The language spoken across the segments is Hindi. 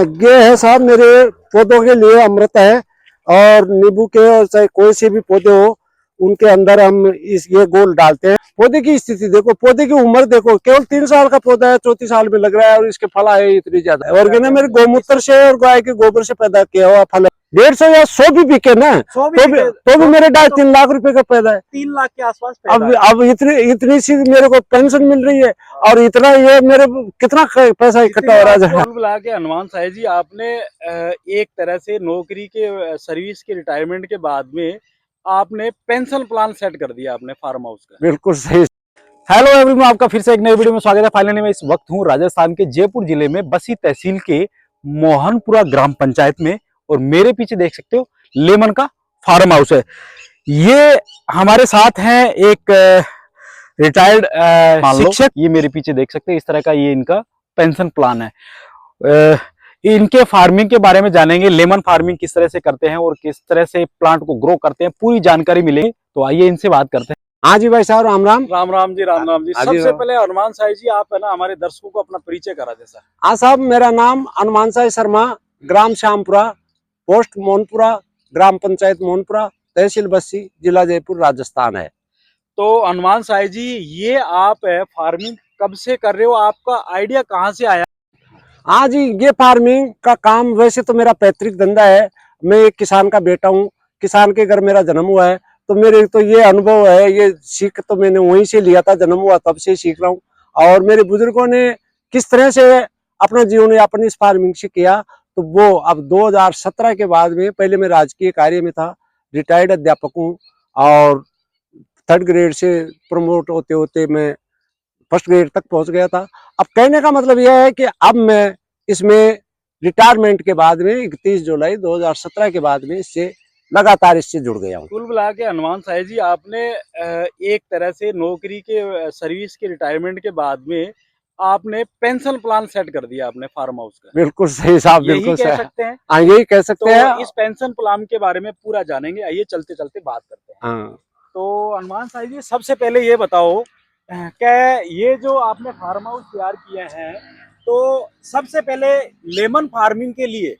ये है साहब मेरे पौधों के लिए अमृत है। और नींबू के और चाहे कोई से भी पौधे हो उनके अंदर हम ये गोल डालते हैं। पौधे की स्थिति देखो, पौधे की उम्र देखो, केवल 3 साल का पौधा है, 34 साल में लग रहा है और इसके फल आए इतनी ज्यादा है। और मेरे गौमूत्र से और गाय के गोबर से पैदा किया हुआ फल है। 150 या 100 भी बिके ना, तो भी मेरे 2.5-3 लाख रुपए का पैदा है। 3 लाख के आसपास अब इतनी सी मेरे को पेंशन मिल रही है और इतना ये मेरे कितना पैसा इकट्ठा हो रहा है। कुल मिला के हनुमान साई जी, आपने एक तरह से नौकरी के सर्विस के रिटायरमेंट के बाद में आपने पेंशन प्लान सेट कर दिया आपने फार्म हाउस का। बिल्कुल सही। हेलो एवरीवन, आपका फिर से एक नई वीडियो में स्वागत है। फाइनली मैं इस वक्त हूँ राजस्थान के जयपुर जिले में बसी तहसील के मोहनपुरा ग्राम पंचायत में, और मेरे पीछे देख सकते हो लेमन का फार्म हाउस है। ये हमारे साथ हैं एक रिटायर्ड शिक्षक। ये मेरे पीछे देख सकते हैं, इस तरह का ये इनका पेंशन प्लान है। इनके फार्मिंग के बारे में जानेंगे, लेमन फार्मिंग किस तरह से करते हैं और किस तरह से प्लांट को ग्रो करते हैं, पूरी जानकारी मिलेगी। तो आइए इनसे बात करते हैं। हाँ जी भाई साहब, राम राम। राम राम जी, राम राम जी। सबसे पहले हनुमान साई जी, आप है ना हमारे दर्शकों को अपना परिचय करा दे सर। हाँ साहब, मेरा नाम हनुमान साई शर्मा, ग्राम श्यामपुरा, पोस्ट मोहनपुरा, ग्राम पंचायत मोहनपुरा, तहसील बस्सी, जिला जयपुर, राजस्थान है। तो हनुमान साई जी, ये आप फार्मिंग कब से कर रहे हो, आपका आइडिया कहाँ से आया? हाँ जी, ये फार्मिंग का काम वैसे तो मेरा पैतृक धंधा है। मैं एक किसान का बेटा हूँ, किसान के घर मेरा जन्म हुआ है। तो मेरे तो ये अनुभव है, ये सीख तो मैंने वहीं से लिया था, जन्म हुआ तब से सीख रहा हूँ। और मेरे बुजुर्गों ने किस तरह से अपना जीवन यापन इस फार्मिंग से किया, तो वो अब 2017 के बाद में, पहले मैं राजकीय कार्य में था, रिटायर्ड अध्यापक हूँ और 3rd ग्रेड से प्रमोट होते होते मैं 1st ग्रेड तक पहुंच गया था। अब कहने का मतलब यह है कि अब मैं इसमें रिटायरमेंट के बाद में 31 जुलाई 2017 के बाद में इससे लगातार इससे जुड़ गया हूँ। कुल मिला के हनुमान साई जी, आपने एक तरह से नौकरी के सर्विस के रिटायरमेंट के बाद में आपने पेंशन प्लान सेट कर दिया अपने फार्म हाउस का। बिल्कुल सही साहब, बिल्कुल कह सही। सकते हैं। हाँ, यही कह सकते हैं। तो इस पेंशन प्लान के बारे में पूरा जानेंगे, आइए चलते चलते बात करते हैं। हाँ। तो हनुमान साई जी, सबसे पहले ये बताओ क्या ये जो आपने फार्म हाउस तैयार किए हैं, तो सबसे पहले लेमन फार्मिंग के लिए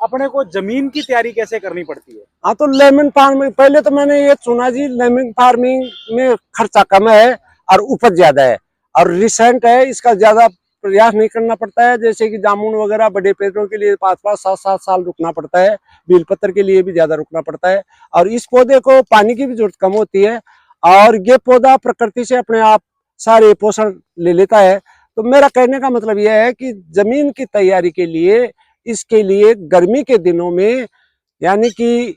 अपने को जमीन की तैयारी कैसे करनी पड़ती है? हाँ, तो लेमन फार्मिंग पहले तो मैंने ये सुना जी, लेमन फार्मिंग में खर्चा कम है और उपज ज्यादा है और रिसेंट है, इसका ज्यादा प्रयास नहीं करना पड़ता है। जैसे कि जामुन वगैरह बड़े पेड़ों के लिए 5-5, 7-7 साल रुकना पड़ता है, बेलपत्र के लिए भी ज्यादा रुकना पड़ता है, और इस पौधे को पानी की भी जरूरत कम होती है और ये पौधा प्रकृति से अपने आप सारे पोषण ले लेता है। तो मेरा कहने का मतलब यह है कि जमीन की तैयारी के लिए, इसके लिए गर्मी के दिनों में, यानी कि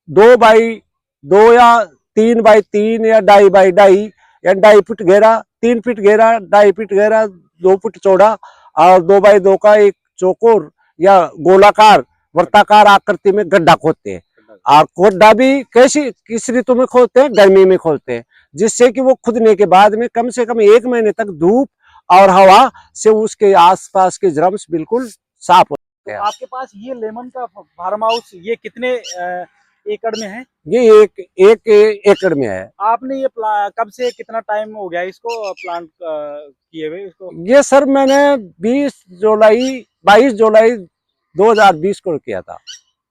2x2 या 3x3 या 2.5x2 या 2.5 फीट गहरा, 3 फीट गहरा, 2.5 फीट गहरा, 2 फीट चौड़ा और 2x2 का एक चौकोर या गोलाकार वर्ताकार आकृति में गड्ढा खोदते हैं। और गड्ढा भी कैसी किस ऋतु में खोदते हैं? गर्मी में खोदते हैं, जिससे कि वो खुदने के बाद में कम से कम 1 महीने तक धूप और हवा से उसके आसपास के जर्म्स बिल्कुल साफ होते हैं। तो आपके पास ये लेमन का फार्म हाउस ये कितने एकड़ में है? ये एक एकड़ में है। आपने ये कब से कितना टाइम हो गया इसको प्लांट किए हुए इसको? ये सर मैंने 22 जुलाई 2020 को किया था।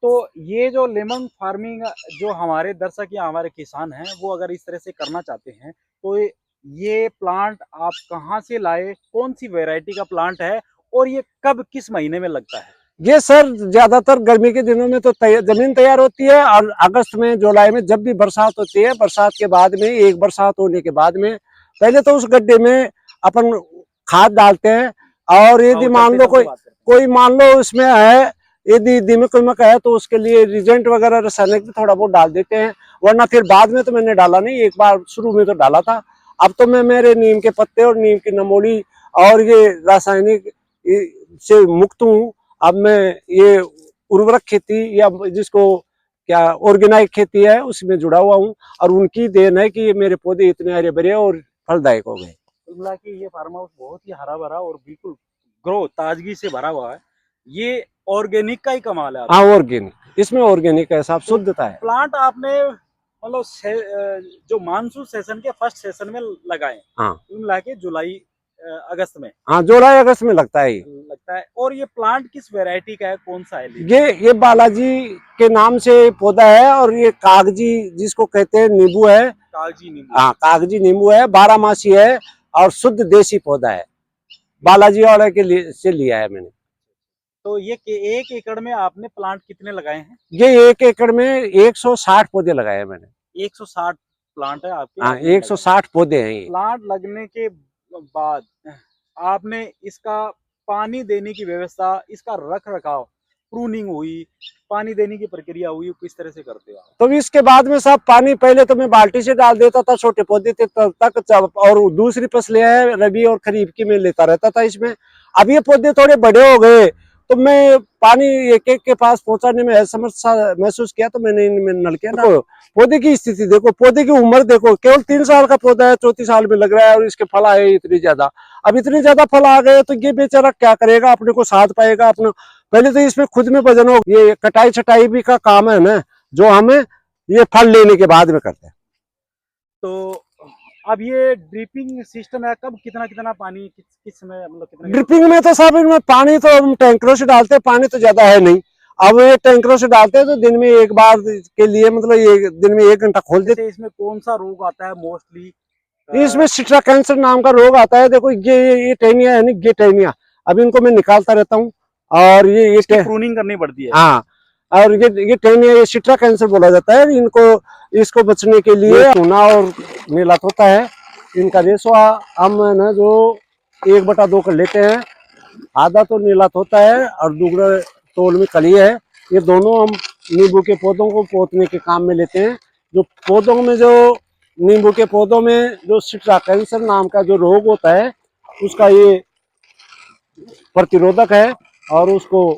तो ये जो लेमन फार्मिंग, जो हमारे दर्शक या हमारे किसान हैं, वो अगर इस तरह से करना चाहते हैं, तो ये प्लांट आप कहाँ से लाए, कौन सी वैरायटी का प्लांट है और ये कब किस महीने में लगता है? ये सर ज्यादातर गर्मी के दिनों में तो जमीन तैयार होती है और अगस्त में, जुलाई में जब भी बरसात होती है, बरसात के बाद में, एक बरसात होने के बाद में पहले तो उस गड्ढे में अपन खाद डालते हैं। और यदि मान लो कोई मान लो उसमें है, यदि दीमक है तो उसके लिए रिजेंट वगैरह रासायनिक भी थोड़ा बहुत डाल देते हैं, वरना फिर बाद में तो मैंने डाला नहीं, एक बार शुरू में तो डाला था। अब तो मैं मेरे नीम के पत्ते और नीम की नमोली और ये रासायनिक से मुक्त हूँ। अब मैं ये उर्वरक खेती या जिसको क्या ऑर्गेनाइक खेती है उसमें जुड़ा हुआ हूँ, और उनकी देन है कि ये मेरे पौधे इतने हरे भरे और फलदायक हो गए। कुल ये फार्म हाउस बहुत ही हरा भरा और बिल्कुल ग्रो ताजगी से भरा हुआ है। ये ऑर्गेनिक का ही कमाल है। हाँ, ऑर्गेनिक, इसमें ऑर्गेनिक है साहब, शुद्धता है। प्लांट आपने मतलब जो मानसून सेशन के फर्स्ट सेशन में लगाए, हाँ, मिला के जुलाई अगस्त में हाँ, जुलाई अगस्त में लगता है ये। लगता है। और ये प्लांट किस वैरायटी का है, कौन सा है? ये बालाजी के नाम से पौधा है, और ये कागजी जिसको कहते हैं नींबू है। कागजी नींबू। हाँ, कागजी नींबू है, 12 मासी है और शुद्ध देसी पौधा है। बालाजी वाले के लिए से लिया है मैंने। तो ये 1 एकड़ में आपने प्लांट कितने लगाए हैं? ये 1 एकड़ में 160 पौधे लगाए हैं मैंने। 160 प्लांट है आपके? हाँ, 160 पौधे हैं ये। प्लांट लगने के बाद आपने इसका पानी देने की व्यवस्था, इसका रख रखाव, प्रूनिंग हुई, पानी देने की प्रक्रिया हुई, किस तरह से करते हो आप? तो इसके बाद में सब पानी पहले तो मैं बाल्टी से डाल देता था, छोटे पौधे थे तब तक, और दूसरी फसलें है रबी और खरीफ की मैं लेता रहता था इसमें। अब ये पौधे थोड़े बड़े हो गए तो मैं पानी एक एक के पास पहुंचाने में असमर्थ महसूस किया, तो मैंने इनमें नल किया ना। पौधे की स्थिति देखो, पौधे की उम्र देखो, केवल 3 साल का पौधा है, 34 साल में लग रहा है, और इसके फल आए इतनी ज्यादा। अब इतनी ज्यादा फल आ गए तो ये बेचारा क्या करेगा, अपने को साथ पाएगा अपना? पहले तो इसमें खुद में वजन हो, ये कटाई छटाई भी का काम है ना, जो हमें ये फल लेने के बाद में करते हैं। तो अब ये ड्रिपिंग सिस्टम है, कब कितना कितना पानी किस समय, मतलब कितना? ड्रिपिंग में तो साहब इनमें पानी तो हम टैंकरों से डालते हैं, पानी तो ज्यादा है नहीं। अब ये टैंकरों से डालते हैं तो दिन में एक बार के लिए, मतलब ये दिन में 1 घंटा खोल देते। इसमें कौन सा रोग आता है मोस्टली? इसमें सिट्रा कैंसर नाम का रोग आता है। देखो ये टेनिया है, ये टेनिया, अब इनको मैं निकालता रहता हूँ, और ये प्रूनिंग करनी पड़ती है। हाँ, और ये टेनिया, ये सिट्रा कैंसर बोला जाता है। इसको बचने के लिए चूना और नीलात होता है, इनका रेशो हम ना जो 1/2 कर लेते हैं। आधा तो नीलात होता है और दूसरा तोल में कली है। ये दोनों हम नींबू के पौधों को पोतने के काम में लेते हैं। जो पौधों में जो नींबू के पौधों में जो सिट्रा कैंसर नाम का जो रोग होता है, उसका ये प्रतिरोधक है और उसको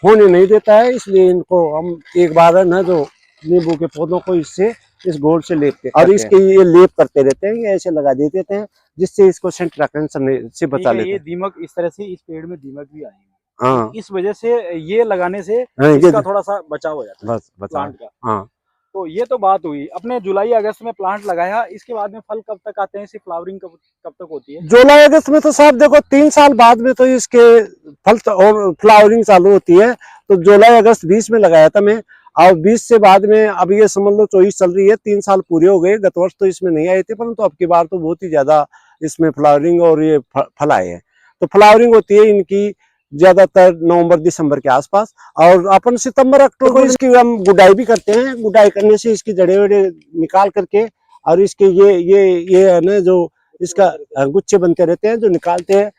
होने नहीं देता है। इसलिए इनको हम एक बार है ना जो नींबू के पौधों को इस घोल से लेपते और इसके ये लेप करते रहते हैं, ये ऐसे लगा देते हैं, जिससे इसको सिट्रा कैंसर से बचा लेते हैं। ये दीमक, इस तरह से इस पेड़ में दीमक भी आई है। हाँ, इस वजह से ये लगाने से हाँ, इसका थोड़ा सा बचाव हो जाता है, बस प्लांट का। हाँ। तो ये तो बात हुई, अपने जुलाई अगस्त में प्लांट लगाया, इसके बाद में फल कब तक आते हैं? इसकी फ्लावरिंग कब तक होती है? जुलाई अगस्त में तो साहब देखो 3 साल बाद में तो इसके फल और फ्लावरिंग चालू होती है। तो जुलाई अगस्त 20 में लगाया था मैं, और 20 से बाद में अब ये समझ लो 24 चल रही है, 3 साल पूरे हो गए। गत वर्ष तो इसमें नहीं आए थे, परंतु अब की बार तो बहुत ही ज्यादा इसमें फ्लावरिंग और ये फल आए हैं। तो फ्लावरिंग होती है इनकी ज्यादातर नवंबर दिसंबर के आसपास, और अपन सितंबर अक्टूबर को इसकी हम गुडाई भी करते हैं। गुडाई करने से इसकी जड़े वड़े निकाल करके, और इसके ये है ना जो इसका गुच्छे बनते रहते हैं, जो निकालते हैं,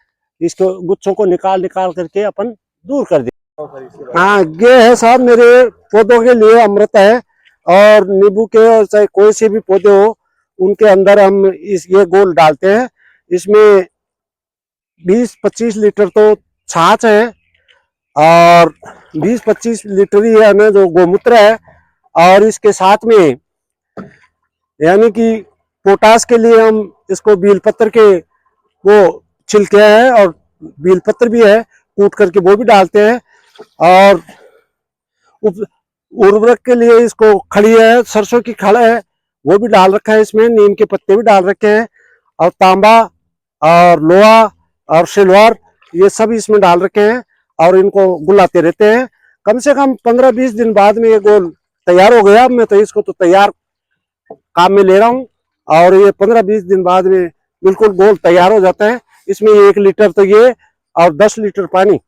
इसको गुच्छों को निकाल करके अपन दूर कर देते। हाँ, ये है साहब मेरे पौधों के लिए अमृत है। और नींबू के और चाहे कोई से भी पौधे हो, उनके अंदर हम ये घोल डालते हैं। इसमें 20-25 लीटर तो छाछ है, और 20-25 लीटर ही है ना जो गोमूत्र है, और इसके साथ में यानी कि पोटास के लिए हम इसको बेलपत्र के वो छिलके हैं, और बेलपत्र भी है कूट करके वो भी डालते हैं। और उर्वरक के लिए इसको खड़ी है, सरसों की खड़ है, वो भी डाल रखा है इसमें। नीम के पत्ते भी डाल रखे हैं, और तांबा और लोहा और सिल्वर ये सब इसमें डाल रखे हैं, और इनको गुलाते रहते हैं। कम से कम 15-20 दिन बाद में ये गोल तैयार हो गया। मैं तो इसको तो तैयार काम में ले रहा हूँ, और ये 15-20 दिन बाद में बिल्कुल गोल तैयार हो जाता है। इसमें 1 लीटर तो ये और 10 लीटर पानी,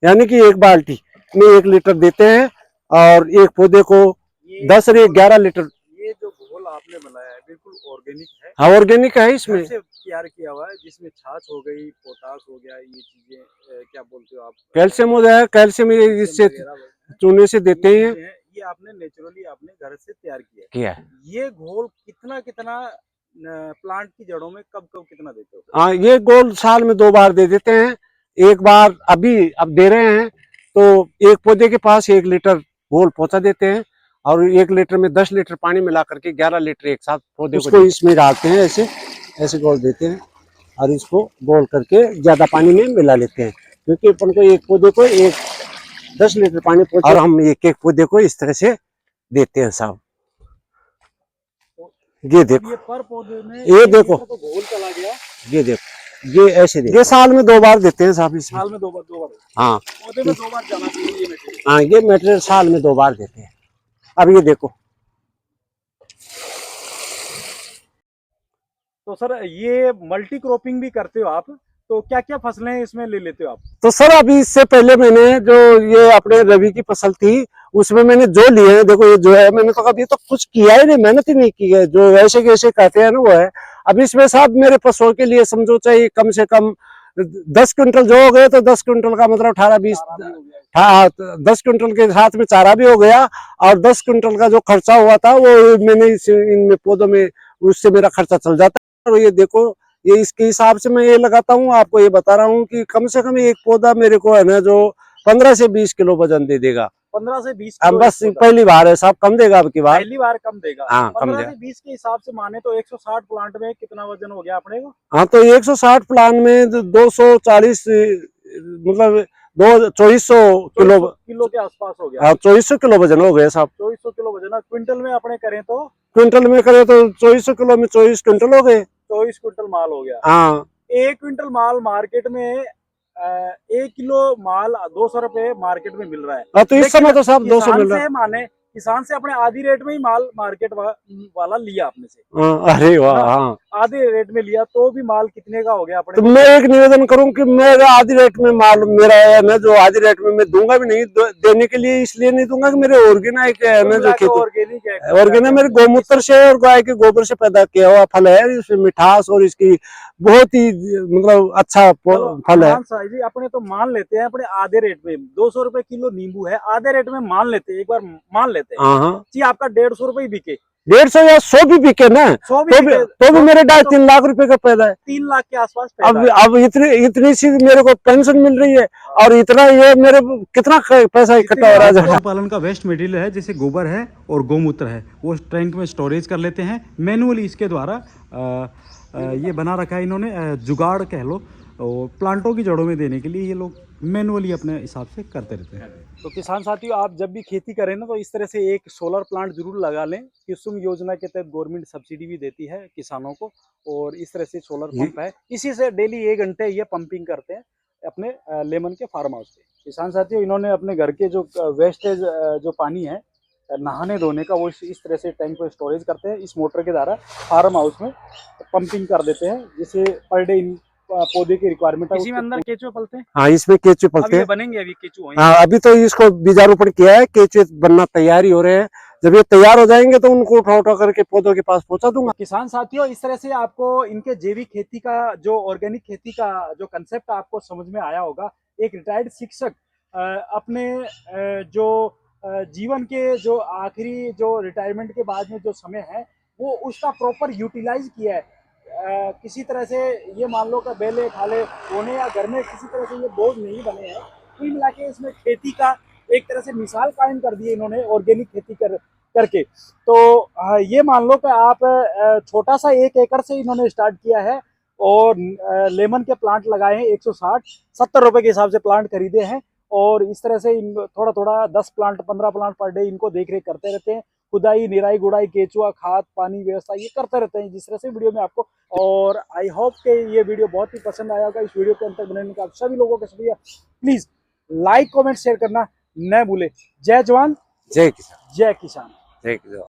यानी कि 1 बाल्टी में 1 लीटर देते हैं, और एक पौधे को 10 से 11 लीटर। ये जो घोल आपने बनाया है बिल्कुल ऑर्गेनिक है? हाँ, ऑर्गेनिक है। इसमें से तैयार किया हुआ है, जिसमें छाछ हो गई, पोटास हो गया, ये चीजें क्या बोलते हो आप? कैल्शियम हो जाए, कैल्शियम इससे चूने से देते हैं। ये आपने नेचुरली अपने घर से तैयार किया है। ये घोल कितना कितना प्लांट की जड़ों में कब कब कितना देते हो? हाँ, ये गोल साल में 2 बार दे देते हैं। एक बार अभी अब दे रहे हैं, तो एक पौधे के पास 1 लीटर घोल पहुंचा देते हैं, और 1 लीटर में 10 लीटर पानी मिला करके 11 लीटर एक साथ पौधे को इसमें डालते हैं। ऐसे घोल देते हैं, और इसको घोल करके ज्यादा पानी में मिला लेते हैं, क्योंकि अपन को एक पौधे को 10 लीटर पानी पहुंचे, और हम एक पौधे को इस तरह से देते हैं साहब। ये देखो, ये पर पौधे में ये देखो, तो घोल चला गया। ये देखो, ये ऐसे ये साल में 2 बार देते हैं साहब इसमें। साल में दो बार हाँ पौधे में 2 बार जाना चाहिए ये मटेरियल। हाँ, ये मटेरियल साल में 2 बार देते हैं। अब ये देखो, तो सर ये मल्टी क्रॉपिंग भी करते हो आप, तो क्या क्या फसलें इसमें ले लेते हो आप? तो सर अभी इससे पहले मैंने जो ये अपने रवि की फसल थी उसमें मैंने जो लिए हैं, देखो ये जो है, मैंने तो कभी तो कुछ किया ही नहीं, मेहनत ही नहीं की है, जो वैसे कैसे कहते हैं ना वो है। अब इसमें साहब मेरे पशुओं के लिए समझो चाहिए कम से कम 10 क्विंटल जो हो गए, तो 10 क्विंटल का मतलब 18-20, हाँ 10 क्विंटल के साथ में चारा भी हो गया, और 10 क्विंटल का जो खर्चा हुआ था वो मैंने इन पौधों में, उससे मेरा खर्चा चल जाता है। और ये देखो, ये इसके हिसाब से मैं ये लगाता हूँ, आपको ये बता रहा हूँ कि कम से कम एक पौधा मेरे को है ना जो 15 से 20 किलो वजन दे देगा। 15 से 20 अब बस पहली बार है साहब, कम देगा अब की बार, पहली बार कम देगा। हाँ कम 15 देगा। से 20 के हिसाब से माने तो 160 प्लांट में कितना वजन हो गया अपने को? हाँ तो 160 प्लांट में 240, मतलब 2400 किलो के आसपास हो गया। हाँ 2400 किलो वजन हो गया साहब। 2400 किलो वजन, क्विंटल में अपने करें तो क्विंटल में करे तो 2400 किलो में 24 क्विंटल हो गए। 24 क्विंटल माल हो गया। हाँ 1 क्विंटल माल मार्केट में 1 किलो माल 200 रुपए मार्केट में मिल रहा है। हाँ, तो इस समय तो साहब 200 मिल रहा है। माने किसान से अपने आधी रेट में ही माल मार्केट वाला लिया आपने से। हाँ, अरे वाह, हाँ आधे रेट में लिया तो भी माल कितने का हो गया अपने? तो मैं एक निवेदन करूं कि मेरा आधी रेट में माल मेरा है ना, जो आधी रेट में मैं दूंगा भी नहीं, देने के लिए इसलिए नहीं दूंगा कि मेरे ऑर्गेनिक है ना, जो खेती ऑर्गेनिक मेरे गौमूत्र से और गाय के गोबर से पैदा किया हुआ फल है, इसमें मिठास और इसकी बहुत ही मतलब अच्छा फल है। जी अपने तो मान लेते हैं अपने आधे रेट में 200 रुपए किलो नींबू है, आधे रेट में मान लेते हैं, एक बार मान लेते हैं जी आपका 150 रुपए ही बिके, 150 या 100 भी बिके ना, 100 तो भी मेरे 2.5-3 लाख रुपए का पैदा है। 3 लाख के आसपास अब इतनी सी मेरे को पेंशन मिल रही है, और इतना ये मेरे कितना पैसा इकट्ठा हो रहा है। पशुपालन का वेस्ट मटेरियल है, जैसे गोबर है और गौमूत्र है, वो टैंक में स्टोरेज कर लेते हैं मैनुअली। इसके द्वारा ये बना रखा है इन्होंने, जुगाड़ कह लो, और प्लांटों की जड़ों में देने के लिए ये लोग मैनुअली अपने हिसाब से करते रहते हैं। तो किसान साथियों, आप जब भी खेती करें ना तो इस तरह से एक सोलर प्लांट जरूर लगा लें। कुसुम योजना के तहत गवर्नमेंट सब्सिडी भी देती है किसानों को, और इस तरह से सोलर पंप है, इसी से डेली 1 घंटे ये पंपिंग करते हैं अपने लेमन के फार्म हाउस पे। किसान साथियों, इन्होंने अपने घर के जो वेस्टेज जो पानी है नहाने धोने का, वो इस तरह से टैंक में स्टोरेज करते हैं, इस मोटर के द्वारा फार्म हाउस में पंपिंग कर देते हैं, जिससे पर डे पौधे की रिक्वायरमेंट है। इसी में अंदर केचुए पलते हैं। हाँ, इसमें केचुए पलते हैं। बनेंगे अभी केचुए। हाँ, अभी तो इसको बीजारोपण किया है, केचुए बनना तैयार ही हो रहे हैं। जब ये तैयार हो जाएंगे तो उनको उठा करके पौधों के पास पहुंचा दूंगा। किसान साथियों, इस तरह से आपको इनके जैविक खेती का, जो ऑर्गेनिक खेती का जो कंसेप्ट आपको समझ में आया होगा। एक रिटायर्ड शिक्षक अपने जो जीवन के जो आखिरी जो रिटायरमेंट के बाद में जो समय है वो उसका प्रॉपर यूटिलाइज किया है। किसी तरह से ये मान लो कि बेले खाले होने या घर में किसी तरह से ये बोझ नहीं बने हैं। कुल मिला के इसमें खेती का एक तरह से मिसाल कायम कर दी है इन्होंने ऑर्गेनिक खेती करके। तो ये मान लो कि आप छोटा सा 1 एकड़ से इन्होंने स्टार्ट किया है, और लेमन के प्लांट लगाए हैं 160-70 रुपए के हिसाब से प्लांट खरीदे हैं, और इस तरह से थोड़ा थोड़ा 10 प्लांट 15 प्लांट पर डे इनको देख रेख करते रहते हैं। खुदाई, निराई, गुड़ाई, केचुआ, खाद, पानी व्यवस्था ये करते रहते हैं जिस तरह से वीडियो में आपको। और आई होप कि ये वीडियो बहुत ही पसंद आया होगा। इस वीडियो के अंत तक बनाने का आप सभी लोगों का शुक्रिया। प्लीज लाइक, कमेंट, शेयर करना न भूले। जय जवान, जय किसान। जय किसान। जय किसान।